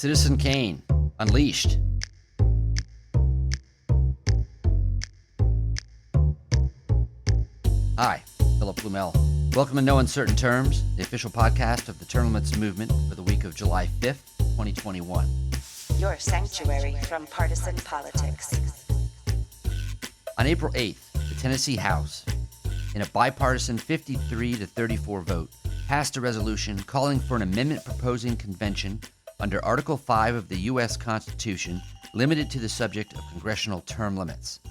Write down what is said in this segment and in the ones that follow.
Citizen Kane, unleashed. Hi, Philip Blumel. Welcome in no uncertain terms, the official podcast of the Term Limits movement for the week of July 5th, 2021. Your sanctuary from partisan politics. On April 8th, the Tennessee House, in a bipartisan 53-34 vote, passed a resolution calling for an amendment proposing convention under Article 5 of the U.S. Constitution limited to the subject of congressional term limits.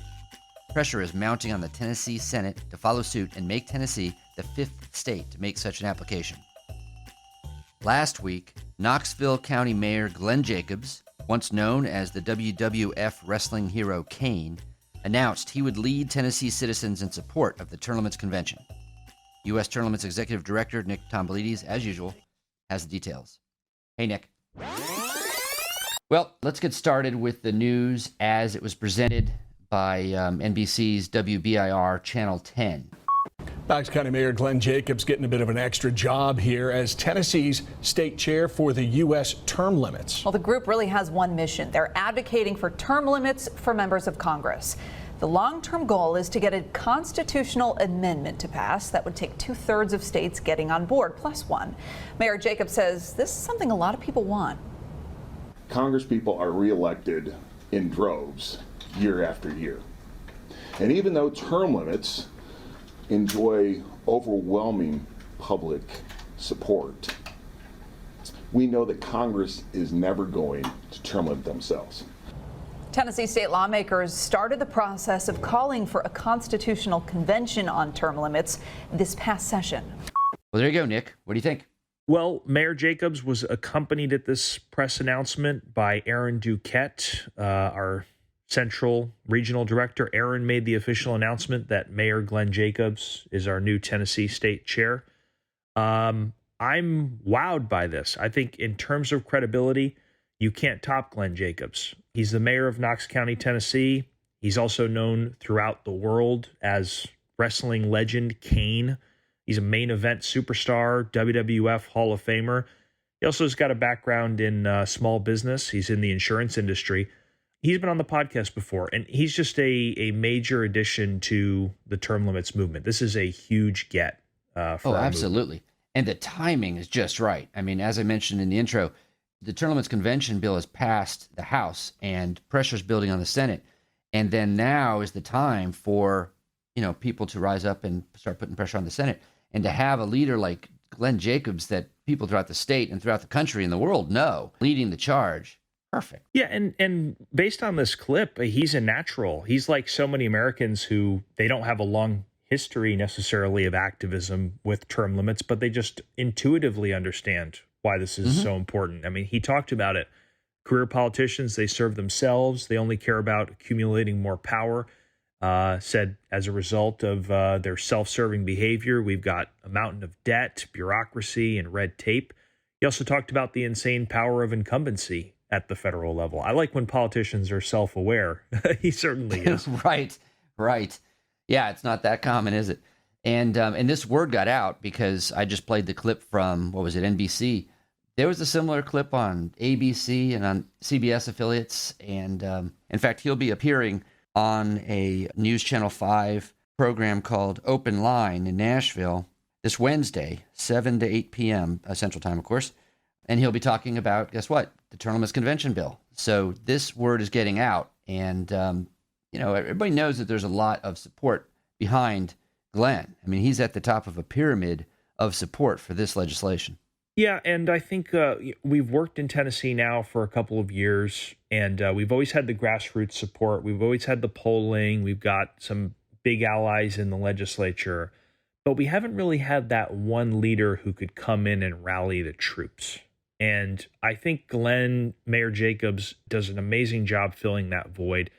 Pressure is mounting on the Tennessee Senate to follow suit and make Tennessee the fifth state to make such an application. Last week, Knoxville County Mayor Glenn Jacobs, once known as the WWF wrestling hero Kane, announced he would lead Tennessee citizens in support of the Term Limits Convention. U.S. Term Limits Executive Director Nick Tomboulides, as usual, has the details. Hey, Nick. Well, let's get started with the news as it was presented by NBC's WBIR Channel 10. Knox County Mayor Glenn Jacobs getting a bit of an extra job here as Tennessee's state chair for the U.S. term limits. Well, the group really has one mission. They're advocating for term limits for members of Congress. The long-term goal is to get a constitutional amendment to pass that would take 2/3 of states getting on board, plus one. Mayor Jacobs says this is something a lot of people want. Congresspeople are reelected in droves year after year. And even though term limits enjoy overwhelming public support, we know that Congress is never going to term limit themselves. Tennessee state lawmakers started the process of calling for a constitutional convention on term limits this past session. Well, there you go, Nick. What do you think? Well, Mayor Jacobs was accompanied at this press announcement by Aaron Duquette, our Central Regional Director. Aaron made the official announcement that Mayor Glenn Jacobs is our new Tennessee State Chair. I'm wowed by this. I think in terms of credibility, you can't top Glenn Jacobs. He's the mayor of Knox County, Tennessee. He's also known throughout the world as wrestling legend Kane. He's a main event superstar, WWF Hall of Famer. He also has got a background in small business. He's in the insurance industry. He's been on the podcast before, and he's just a major addition to the term limits movement. This is a huge get for our absolutely. movement. And the timing is just right. I mean, as I mentioned in the intro, the Term Limits Convention bill has passed the House, and pressure's building on the Senate. And then now is the time for, people to rise up and start putting pressure on the Senate. And to have a leader like Glenn Jacobs that people throughout the state and throughout the country and the world know leading the charge. Perfect. Yeah, and based on this clip, he's a natural. He's like so many Americans who they don't have a long history necessarily of activism with term limits, but they just intuitively understand why this is so important. I mean, he talked about it. Career politicians, they serve themselves. They only care about accumulating more power. Said as a result of their self-serving behavior, we've got a mountain of debt, bureaucracy, and red tape. He also talked about the insane power of incumbency at the federal level. I like when politicians are self-aware. He certainly is. Right. Yeah, it's not that common, is it? And this word got out because I just played the clip from, NBC. There was a similar clip on ABC and on CBS affiliates. And in fact, he'll be appearing on a News Channel 5 program called Open Line in Nashville this Wednesday, 7 to 8 p.m. Central Time, of course. And he'll be talking about, guess what? The Term Limits Convention bill. So this word is getting out. And, everybody knows that there's a lot of support behind Glenn. I mean, he's at the top of a pyramid of support for this legislation. Yeah, and I think we've worked in Tennessee now for a couple of years, and we've always had the grassroots support. We've always had the polling. We've got some big allies in the legislature, but we haven't really had that one leader who could come in and rally the troops. And I think Mayor Jacobs, does an amazing job filling that void.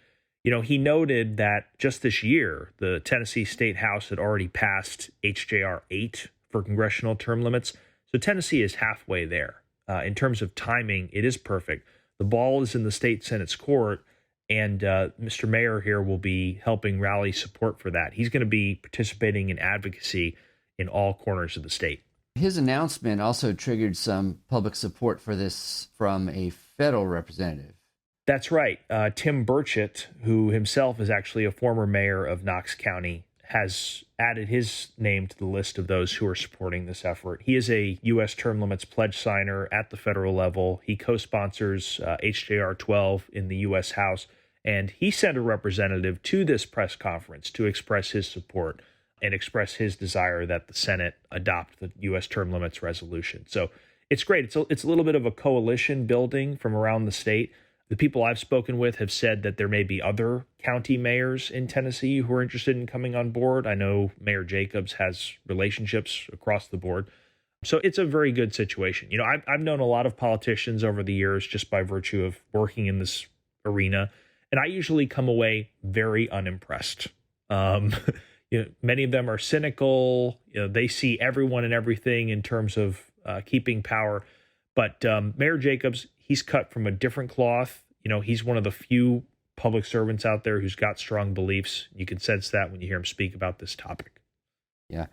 He noted that just this year, the Tennessee State House had already passed HJR 8 for congressional term limits. So Tennessee is halfway there. In terms of timing, it is perfect. The ball is in the state Senate's court, and Mr. Mayor here will be helping rally support for that. He's going to be participating in advocacy in all corners of the state. His announcement also triggered some public support for this from a federal representative. That's right. Tim Burchett, who himself is actually a former mayor of Knox County, has added his name to the list of those who are supporting this effort. He is a U.S. term limits pledge signer at the federal level. He co-sponsors HJR 12 in the U.S. House, and he sent a representative to this press conference to express his support and express his desire that the Senate adopt the U.S. term limits resolution. So it's great. It's a little bit of a coalition building from around the state. The people I've spoken with have said that there may be other county mayors in Tennessee who are interested in coming on board. I know Mayor Jacobs has relationships across the board. So it's a very good situation. You know, I've known a lot of politicians over the years just by virtue of working in this arena, and I usually come away very unimpressed. Many of them are cynical. They see everyone and everything in terms of keeping power. But Mayor Jacobs, he's cut from a different cloth. He's one of the few public servants out there who's got strong beliefs. You can sense that when you hear him speak about this topic. Yeah.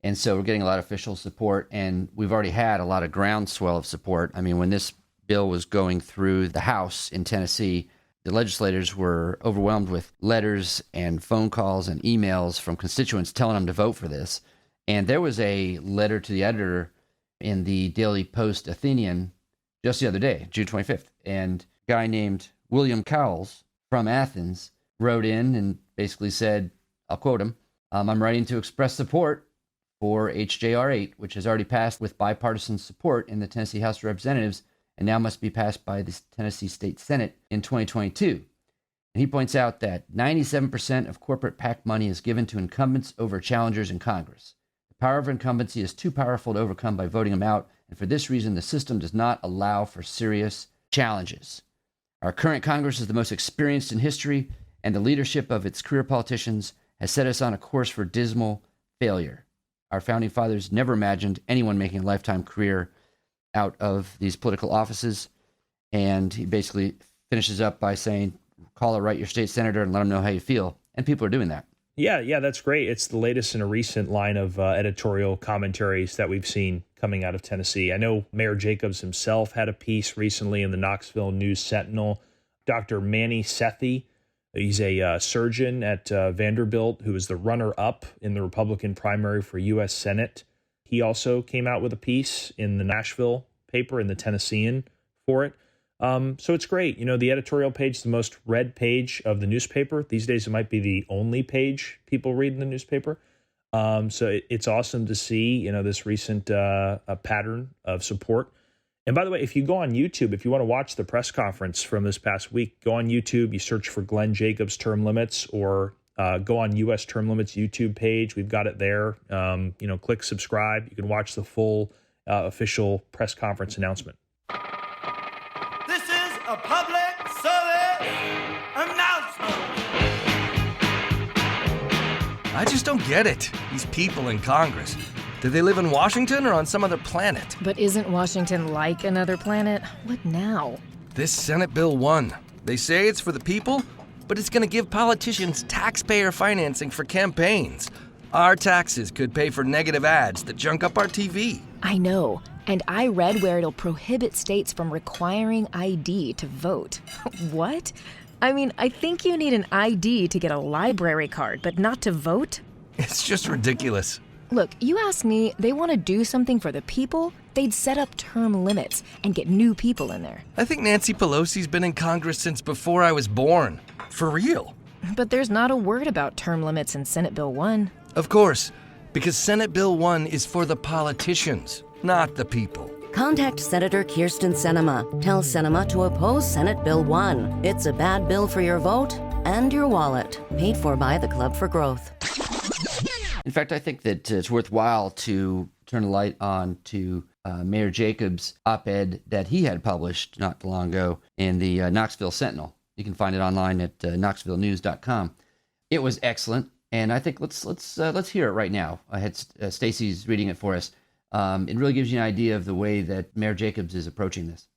And so we're getting a lot of official support, and we've already had a lot of groundswell of support. I mean, when this bill was going through the House in Tennessee, the legislators were overwhelmed with letters and phone calls and emails from constituents telling them to vote for this. And there was a letter to the editor in the Daily Post Athenian just the other day, June 25th. And a guy named William Cowles from Athens wrote in and basically said, I'll quote him, I'm writing to express support for HJR 8, which has already passed with bipartisan support in the Tennessee House of Representatives and now must be passed by the Tennessee State Senate in 2022. And he points out that 97% of corporate PAC money is given to incumbents over challengers in Congress. The power of incumbency is too powerful to overcome by voting them out, and for this reason, the system does not allow for serious challenges. Our current Congress is the most experienced in history, and the leadership of its career politicians has set us on a course for dismal failure. Our founding fathers never imagined anyone making a lifetime career out of these political offices. And he basically finishes up by saying, call or write your state senator and let them know how you feel. And people are doing that. Yeah, that's great. It's the latest in a recent line of editorial commentaries that we've seen coming out of Tennessee. I know Mayor Jacobs himself had a piece recently in the Knoxville News Sentinel. Dr. Manny Sethi, he's a surgeon at Vanderbilt who is the runner-up in the Republican primary for U.S. Senate. He also came out with a piece in the Nashville paper, in the Tennessean, for it. So it's great. The editorial page is the most read page of the newspaper. These days, it might be the only page people read in the newspaper. So it's awesome to see, this recent pattern of support. And by the way, if you go on YouTube, if you want to watch the press conference from this past week, go on YouTube, you search for Glenn Jacobs term limits, or go on U.S. Term Limits YouTube page. We've got it there. Click subscribe. You can watch the full official press conference announcement. This is a public service announcement. I just don't get it. These people in Congress. Do they live in Washington or on some other planet? But isn't Washington like another planet? What now? This Senate Bill 1. They say it's for the people, but it's going to give politicians taxpayer financing for campaigns. Our taxes could pay for negative ads that junk up our TV. I know, and I read where it'll prohibit states from requiring ID to vote. What? I mean, I think you need an ID to get a library card, but not to vote? It's just ridiculous. Look, you ask me, they want to do something for the people, they'd set up term limits and get new people in there. I think Nancy Pelosi's been in Congress since before I was born. For real. But there's not a word about term limits in Senate Bill 1. Of course, because Senate Bill 1 is for the politicians, not the people. Contact Senator Kirsten Sinema. Tell Sinema to oppose Senate Bill 1. It's a bad bill for your vote and your wallet. Paid for by the Club for Growth. In fact, I think that it's worthwhile to turn a light on to Mayor Jacobs' op-ed that he had published not too long ago in the Knoxville Sentinel. You can find it online at knoxvillenews.com. It was excellent, and I think let's hear it right now. I had Stacy's reading it for us. It really gives you an idea of the way that Mayor Jacobs is approaching this.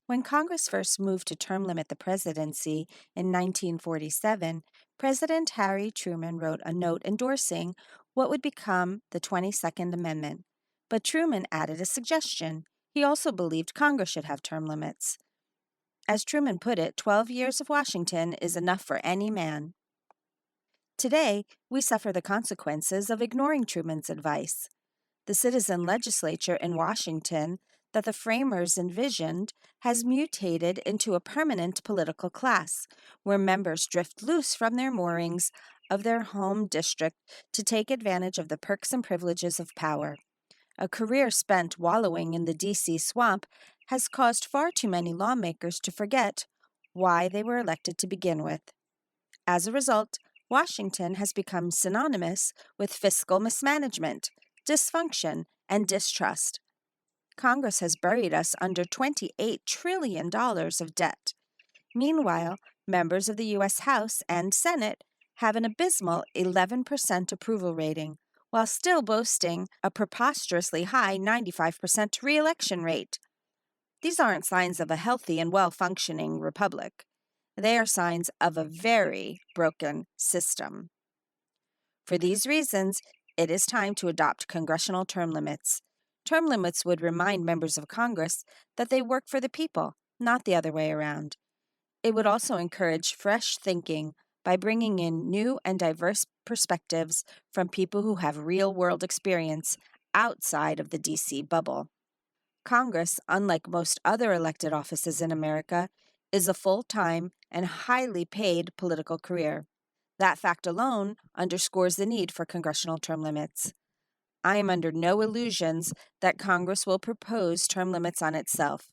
When Congress first moved to term limit the presidency in 1947, President Harry Truman wrote a note endorsing what would become the 22nd Amendment. But Truman added a suggestion. He also believed Congress should have term limits. As Truman put it, 12 years of Washington is enough for any man. Today, we suffer the consequences of ignoring Truman's advice. The citizen legislature in Washington that the framers envisioned has mutated into a permanent political class, where members drift loose from their moorings of their home district to take advantage of the perks and privileges of power. A career spent wallowing in the D.C. swamp has caused far too many lawmakers to forget why they were elected to begin with. As a result, Washington has become synonymous with fiscal mismanagement, dysfunction, and distrust. Congress has buried us under $28 trillion of debt. Meanwhile, members of the U.S. House and Senate have an abysmal 11% approval rating, while still boasting a preposterously high 95% re-election rate. These aren't signs of a healthy and well-functioning republic. They are signs of a very broken system. For these reasons, it is time to adopt congressional term limits. Term limits would remind members of Congress that they work for the people, not the other way around. It would also encourage fresh thinking by bringing in new and diverse perspectives from people who have real-world experience outside of the D.C. bubble. Congress, unlike most other elected offices in America, is a full-time and highly paid political career. That fact alone underscores the need for congressional term limits. I am under no illusions that Congress will propose term limits on itself.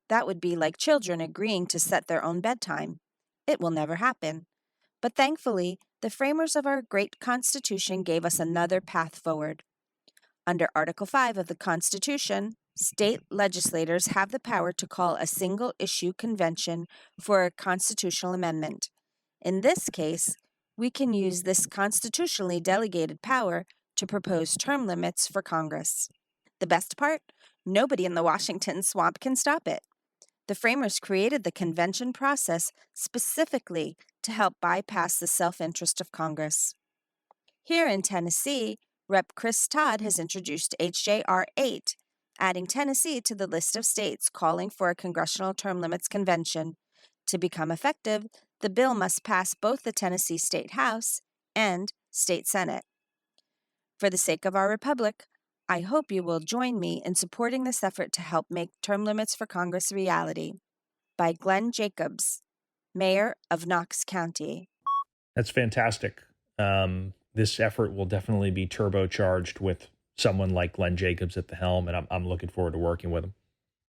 That would be like children agreeing to set their own bedtime. It will never happen. But thankfully, the framers of our great Constitution gave us another path forward. Under Article 5 of the Constitution, state legislators have the power to call a single-issue convention for a constitutional amendment. In this case, we can use this constitutionally delegated power to propose term limits for Congress. The best part? Nobody in the Washington swamp can stop it. The framers created the convention process specifically to help bypass the self-interest of Congress. Here in Tennessee, Rep. Chris Todd has introduced H.J.R. 8, adding Tennessee to the list of states calling for a congressional term limits convention. To become effective, the bill must pass both the Tennessee State House and State Senate. For the sake of our republic, I hope you will join me in supporting this effort to help make term limits for Congress a reality. By Glenn Jacobs, Mayor of Knox County. That's fantastic. This effort will definitely be turbocharged with someone like Glenn Jacobs at the helm, and I'm looking forward to working with him.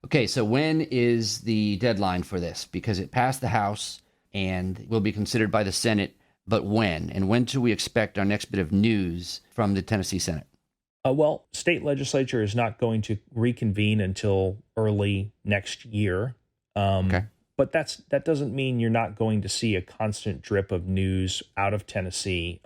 Okay, so when is the deadline for this? Because it passed the House and will be considered by the Senate, but when? And when do we expect our next bit of news from the Tennessee Senate? Well, state legislature is not going to reconvene until early next year. Okay. But that doesn't mean you're not going to see a constant drip of news out of Tennessee.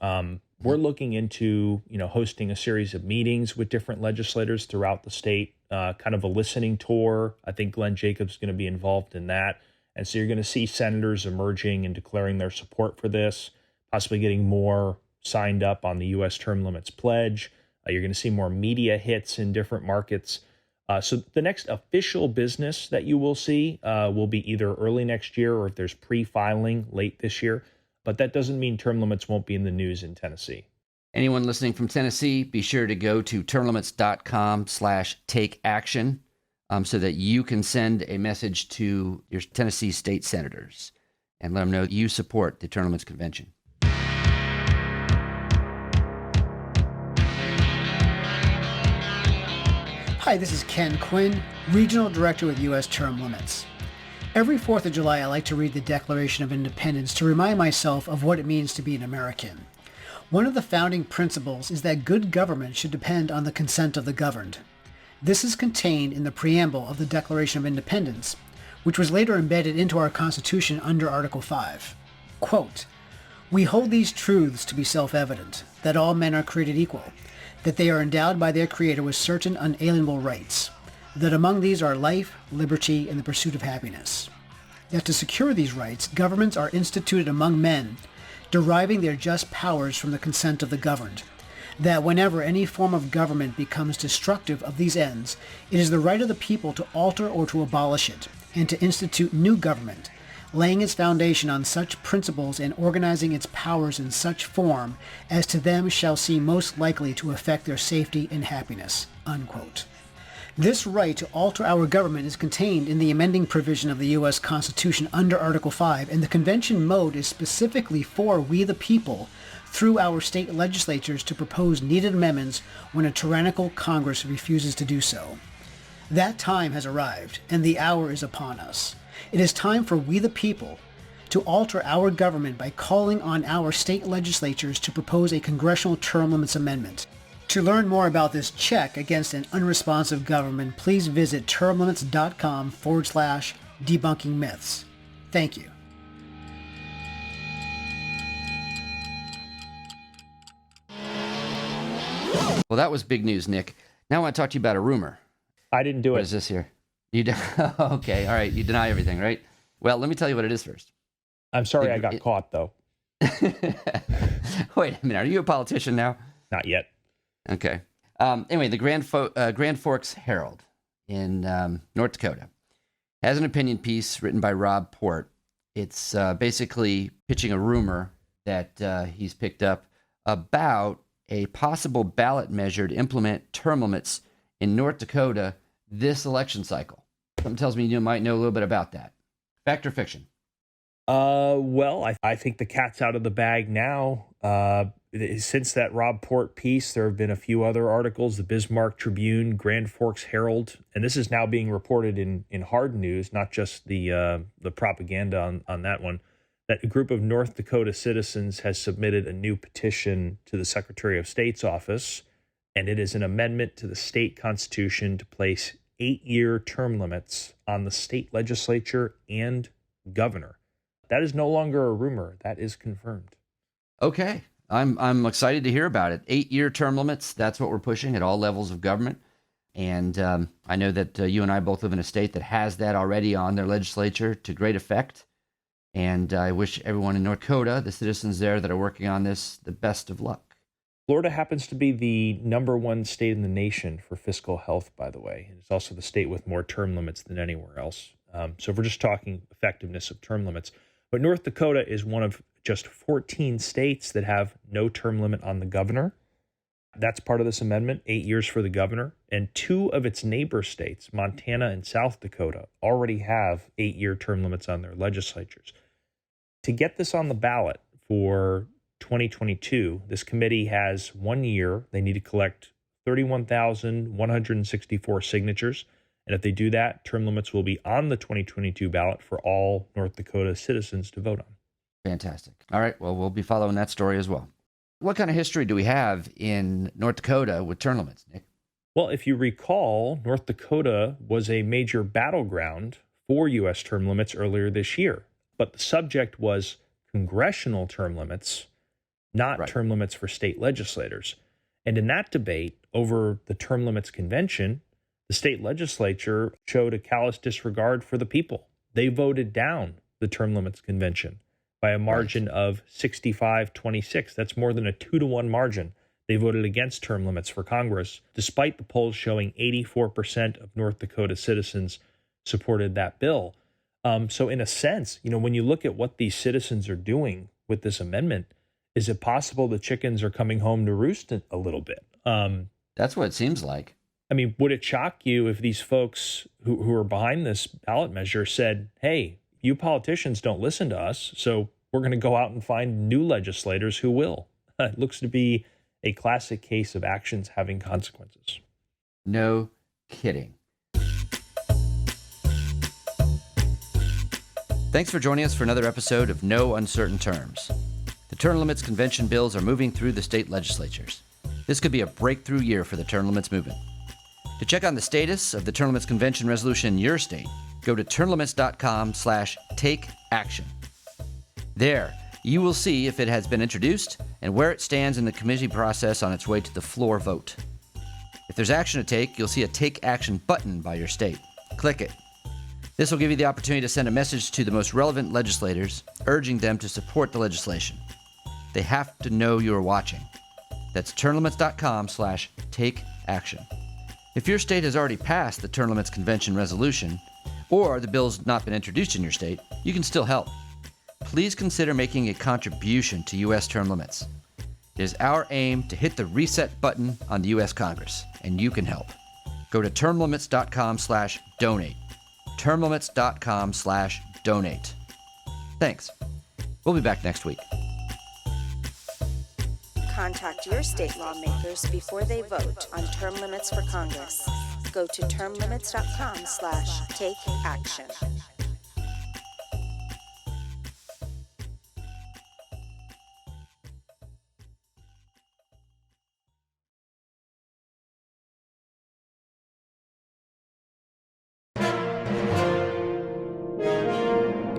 We're looking into, hosting a series of meetings with different legislators throughout the state, kind of a listening tour. I think Glenn Jacobs is going to be involved in that. And so you're going to see senators emerging and declaring their support for this, possibly getting more signed up on the U.S. term limits pledge. You're going to see more media hits in different markets. So the next official business that you will see will be either early next year or if there's pre-filing late this year. But that doesn't mean term limits won't be in the news in Tennessee. Anyone listening from Tennessee, be sure to go to termlimits.com/takeaction so that you can send a message to your Tennessee state senators and let them know you support the term limits convention. Hi, this is Ken Quinn, Regional Director with U.S. Term Limits. Every 4th of July, I like to read the Declaration of Independence to remind myself of what it means to be an American. One of the founding principles is that good government should depend on the consent of the governed. This is contained in the preamble of the Declaration of Independence, which was later embedded into our Constitution under Article 5. Quote, "We hold these truths to be self-evident, that all men are created equal, that they are endowed by their Creator with certain unalienable rights, that among these are life, liberty, and the pursuit of happiness. That to secure these rights, governments are instituted among men, deriving their just powers from the consent of the governed. that whenever any form of government becomes destructive of these ends, it is the right of the people to alter or to abolish it, and to institute new government, laying its foundation on such principles and organizing its powers in such form as to them shall seem most likely to affect their safety and happiness." Unquote. This right to alter our government is contained in the amending provision of the U.S. Constitution under Article 5, and the convention mode is specifically for we the people, through our state legislatures, to propose needed amendments when a tyrannical Congress refuses to do so. That time has arrived, and the hour is upon us. It is time for we the people to alter our government by calling on our state legislatures to propose a congressional term limits amendment. To learn more about this check against an unresponsive government, please visit termlimits.com/debunking myths. Thank you. Well, that was big news, Nick. Now I want to talk to you about a rumor. I didn't do it. What is this here? Okay, all right. You deny everything, right? Well, let me tell you what it is first. I'm sorry I got caught, though. Wait a minute. Are you a politician now? Not yet. Okay. Anyway, the Grand Forks Herald in North Dakota has an opinion piece written by Rob Port. It's basically pitching a rumor that he's picked up about a possible ballot measure to implement term limits in North Dakota this election cycle. Something tells me you might know a little bit about that. Fact or fiction? Well, I think the cat's out of the bag now. Since that Rob Port piece, there have been a few other articles, the Bismarck Tribune, Grand Forks Herald, and this is now being reported in hard news, not just the propaganda on that one, that a group of North Dakota citizens has submitted a new petition to the Secretary of State's office, and it is an amendment to the state constitution to place 8-year term limits on the state legislature and governor. That is no longer a rumor. That is confirmed. Okay. I'm excited to hear about it. 8-year term limits, that's what we're pushing at all levels of government. And I know that you and I both live in a state that has that already on their legislature to great effect. And I wish everyone in North Dakota, the citizens there that are working on this, the best of luck. Florida happens to be the #1 state in the nation for fiscal health, by the way. It's also the state with more term limits than anywhere else. So if we're just talking effectiveness of term limits, but North Dakota is one of just 14 states that have no term limit on the governor. That's part of this amendment, 8 years for the governor. And 2 of its neighbor states, Montana and South Dakota, already have 8-year term limits on their legislatures. To get this on the ballot for 2022, this committee has 1 year. They need to collect 31,164 signatures. And if they do that, term limits will be on the 2022 ballot for all North Dakota citizens to vote on. Fantastic. All right. Well, we'll be following that story as well. What kind of history do we have in North Dakota with term limits, Nick? Well, if you recall, North Dakota was a major battleground for U.S. term limits earlier this year. But the subject was congressional term limits, not term limits for state legislators. And in that debate over the term limits convention, the state legislature showed a callous disregard for the people. They voted down the term limits convention by a margin of 65-26. That's more than a 2-to-1 margin. They voted against term limits for Congress, despite the polls showing 84% of North Dakota citizens supported that bill. So in a sense, when you look at what these citizens are doing with this amendment, is it possible the chickens are coming home to roost a little bit? That's what it seems like. I mean, would it shock you if these folks who are behind this ballot measure said, hey, you politicians don't listen to us, so we're going to go out and find new legislators who will? It looks to be a classic case of actions having consequences. No kidding. Thanks for joining us for another episode of No Uncertain Terms. The term limits convention bills are moving through the state legislatures. This could be a breakthrough year for the term limits movement. To check on the status of the term limits convention resolution in your state, go to termlimits.com/takeaction. There, you will see if it has been introduced and where it stands in the committee process on its way to the floor vote. If there's action to take, you'll see a Take Action button by your state. Click it. This will give you the opportunity to send a message to the most relevant legislators, urging them to support the legislation. They have to know you're watching. That's termlimits.com/take-action. If your state has already passed the Term Limits Convention resolution, or the bill's not been introduced in your state, you can still help. Please consider making a contribution to U.S. term limits. It is our aim to hit the reset button on the U.S. Congress, and you can help. Go to termlimits.com/donate. termlimits.com/donate. Thanks. We'll be back next week. Contact your state lawmakers before they vote on term limits for Congress. Go to termlimits.com/take-action.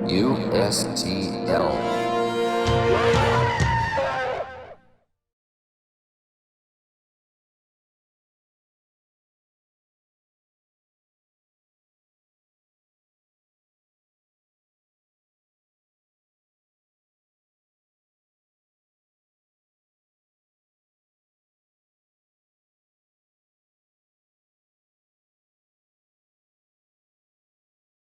USTL.